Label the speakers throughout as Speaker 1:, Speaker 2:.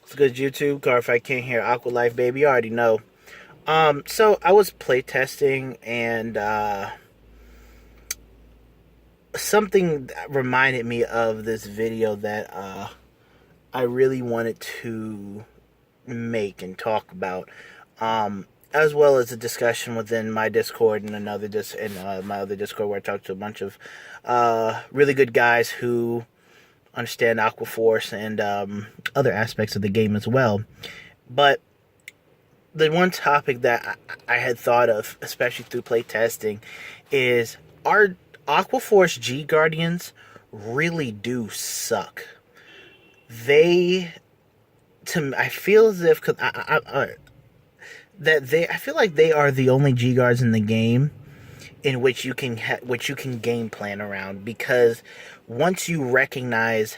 Speaker 1: What's good, YouTube? Cardfight King here. AQUA Life Baby. You already know. So I was playtesting, and something that reminded me of this video that I really wanted to make and talk about, as well as a discussion within my Discord and my other Discord, where I talked to a bunch of really good guys who understand Aqua Force and other aspects of the game as well. But the one topic that I had thought of, especially through playtesting, is our Aqua Force G Guardians really do suck. I feel as if, I feel like they are the only G Guards in the game in which you can game plan around, because once you recognize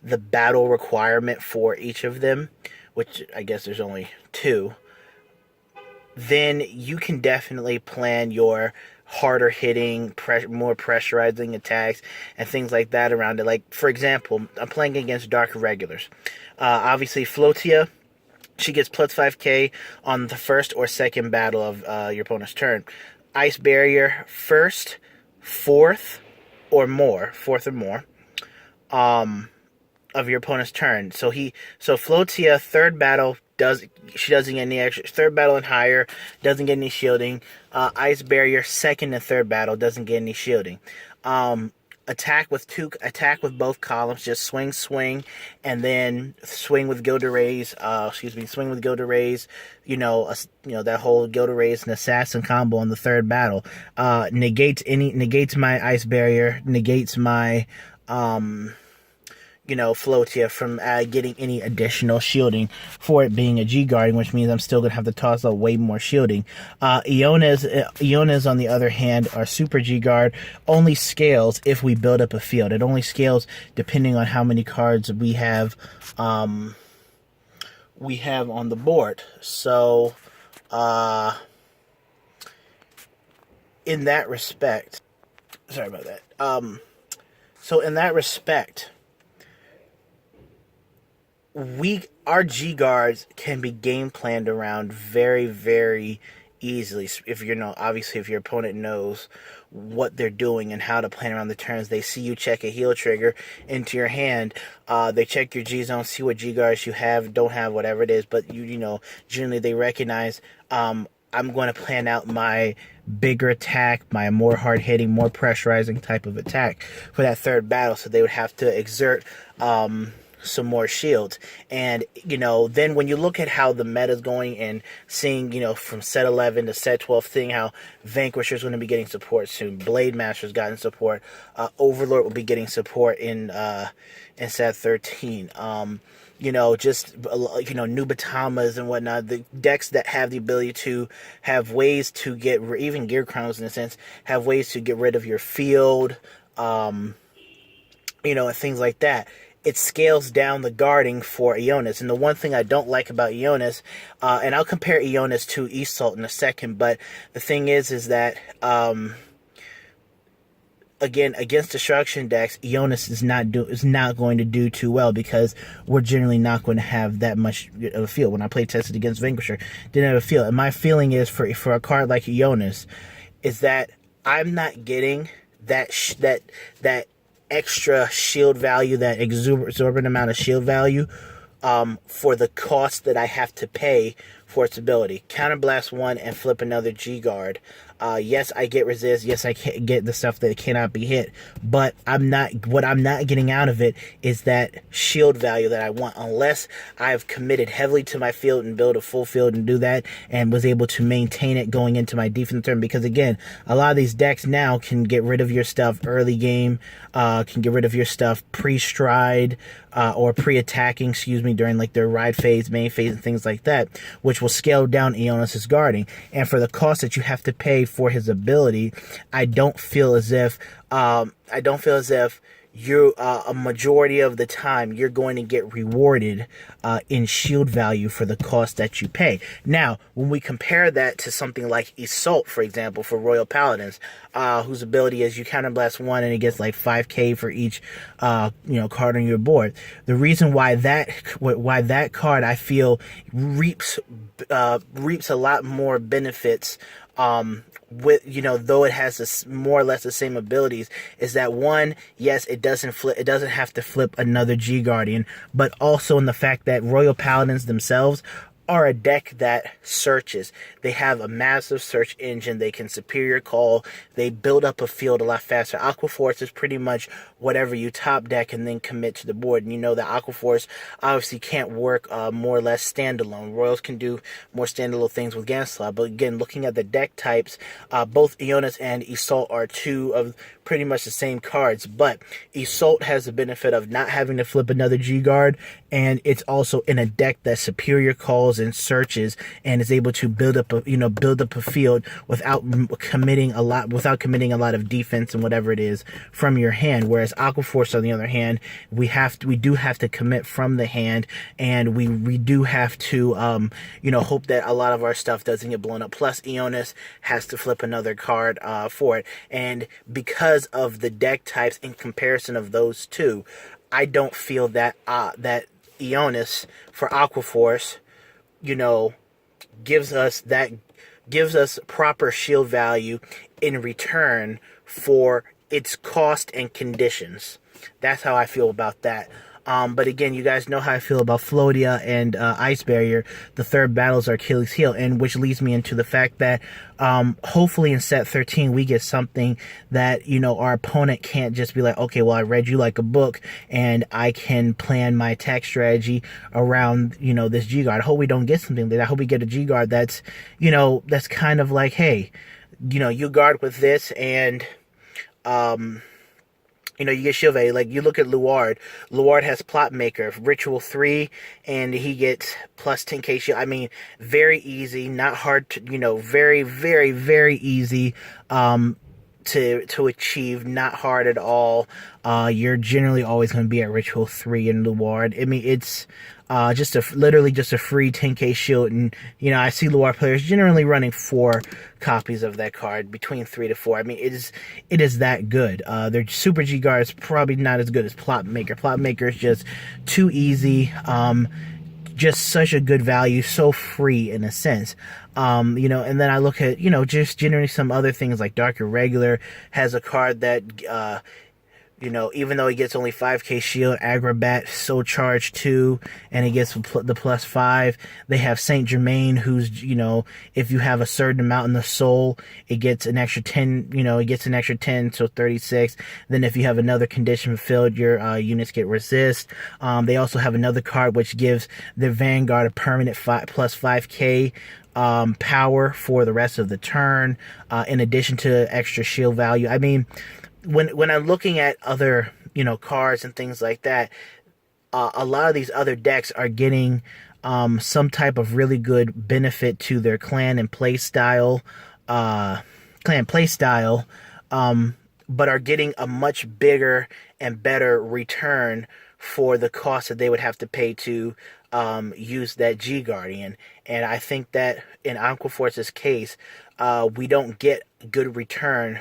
Speaker 1: the battle requirement for each of them, which I guess there's only two, then you can definitely plan your harder hitting, more pressurizing attacks and things like that around it. Like, for example, I'm playing against Dark Irregulars. Obviously, Floatia, she gets plus 5k on the first or second battle of your opponent's turn. Ice Barrier, fourth or more of your opponent's turn. So Floatia, third battle, doesn't get any extra. Third battle and higher, doesn't get any shielding. Ice Barrier, second and third battle, doesn't get any shielding. Attack with both columns, just swing, and then swing with Gilded Rays. Swing with Gilded Rays. That whole Gilded Rays and Assassin combo on the third battle. Negates my Ice Barrier, negates my Floatia from getting any additional shielding for it being a G Guardian, which means I'm still going to have to toss out way more shielding. Ionas, on the other hand, our Super G Guard, only scales if we build up a field. It only scales depending on how many cards we have on the board. So, in that respect, sorry about that. So in that respect, our G guards can be game planned around very, very easily. If if your opponent knows what they're doing and how to plan around the turns. They see you check a heal trigger into your hand. They check your G zone, see what G guards you have, don't have, whatever it is. But generally they recognize I'm going to plan out my bigger attack, my more hard hitting, more pressurizing type of attack for that third battle. So they would have to exert some more shields. And then when you look at how the meta is going and seeing from set 11 to set 12, seeing how Vanquisher's going to be getting support soon, Blade Master's gotten support, Overlord will be getting support in set 13, new Batamas and whatnot, the decks that have the ability to have ways to get, even Gear Chronos in a sense, have ways to get rid of your field, and things like that. It scales down the guarding for Ionas. And the one thing I don't like about Ionas, and I'll compare Ionas to Isolt in a second, but the thing is that, again, against destruction decks, Ionas is not going to do too well, because we're generally not going to have that much of a field. When I play tested against Vanquisher, didn't have a field. And my feeling is for a card like Ionas, is that I'm not getting that extra shield value, that exorbitant amount of shield value, for the cost that I have to pay for its ability. Counterblast one and flip another G Guard. Yes, I get resist. Yes, I can get the stuff that cannot be hit. But what I'm not getting out of it is that shield value that I want, unless I've committed heavily to my field and build a full field and do that, and was able to maintain it going into my defense turn. Because again, a lot of these decks now can get rid of your stuff early game, can get rid of your stuff pre-stride, or pre-attacking, during like their ride phase, main phase, and things like that, which will scale down Ionas' guarding. And for the cost that you have to you a majority of the time you're going to get rewarded in shield value for the cost that you pay. Now, when we compare that to something like Assault, for example, for Royal Paladins, whose ability is you counterblast one and it gets like 5k for each card on your board. The reason why that card I feel reaps a lot more benefits with, though it has more or less the same abilities, is that one, yes, it doesn't have to flip another G Guardian, but also in the fact that Royal Paladins themselves are a deck that searches. They have a massive search engine. They can superior call. They build up a field a lot faster. Aquaforce is pretty much whatever you top deck and then commit to the board. And you know that Aquaforce obviously can't work more or less standalone. Royals can do more standalone things with Ganslot. But again, looking at the deck types, both Ionis and Assault are two of pretty much the same cards, but Assault has the benefit of not having to flip another G-Guard, and it's also in a deck that superior calls and searches and is able to build up a field without committing a lot of defense and whatever it is from your hand. Whereas Aquaforce, on the other hand, we do have to commit from the hand, and we do have to hope that a lot of our stuff doesn't get blown up. Plus, Ionis has to flip another card for it, and because of the deck types in comparison of those two, I don't feel that that Ionis for Aquaforce, gives us proper shield value in return for its cost and conditions. That's how I feel about that. But again, you guys know how I feel about Floatia and Ice Barrier. The third battle is our Achilles heel, and which leads me into the fact that hopefully in set 13 we get something that our opponent can't just be like, okay, well, I read you like a book and I can plan my attack strategy around this G guard. I hope we don't get something like that. I hope we get a G guard that's that's kind of like, hey, you guard with this and you get shield value. Like, you look at Luard. Luard has Plot Maker, Ritual 3, and he gets plus 10k shield. I mean, very easy, not hard to, very, very, very easy to achieve, not hard at all. You're generally always going to be at Ritual 3 in Luard. I mean, it's literally just a free 10k shield, and I see Luard players generally running 4 copies of that card, between 3 to 4. I mean, it is that good. Their Super G guard is probably not as good as Plot Maker. Plot Maker is just too easy. Just such a good value, so free in a sense. And then I look at, just generally some other things like Dark Irregular has a card that, even though he gets only 5k shield, Aggro-Bat, so charged too, and he gets the plus 5. They have Saint Germain, who's, if you have a certain amount in the soul, it gets an extra 10, it gets an extra 10, so 36. Then if you have another condition fulfilled, your units get resist. They also have another card which gives the Vanguard a permanent plus 5k power for the rest of the turn, in addition to extra shield value. I mean, when I'm looking at other, cards and things like that, a lot of these other decks are getting some type of really good benefit to their clan play style, but are getting a much bigger and better return for the cost that they would have to pay to use that G Guardian. And I think that in Aquaforce's case, we don't get good return.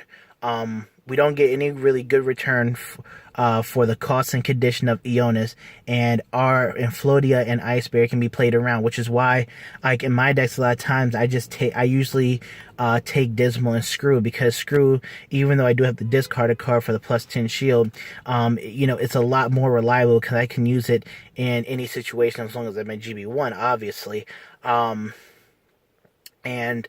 Speaker 1: We don't get any really good return for the cost and condition of Ionis, and Floatia and Ice Bear can be played around, which is why, like in my decks, a lot of times I usually take Dismal and Screw, because Screw, even though I do have to discard a card for the plus 10 shield, it's a lot more reliable because I can use it in any situation as long as I'm in GB1, obviously. And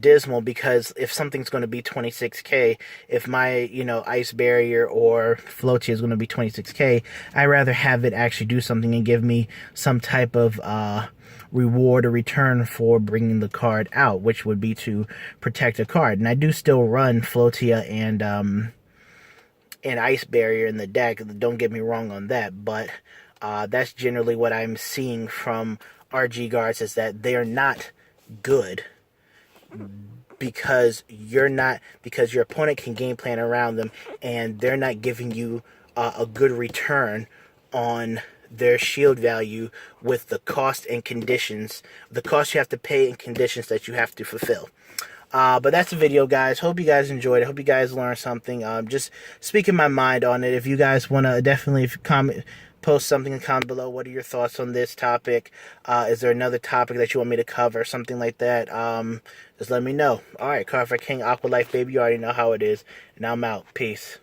Speaker 1: Dismal, because if something's going to be 26k, if my Ice Barrier or Floatia is going to be 26k, I'd rather have it actually do something and give me some type of reward or return for bringing the card out, which would be to protect a card. And I do still run Floatia and Ice Barrier in the deck, don't get me wrong on that, but that's generally what I'm seeing from RG guards, is that they are not good because your opponent can game plan around them, and they're not giving you a good return on their shield value with the cost and conditions, the cost you have to pay and conditions that you have to fulfill. But that's the video, guys. Hope you guys enjoyed it. Hope you guys learned something. Just speaking my mind on it. If you guys want to, definitely comment, post something in the comment below. What are your thoughts on this topic? Is there another topic that you want me to cover? Something like that. Just let me know. All right, Cardfight King, Aqua Life Baby. You already know how it is. And I'm out. Peace.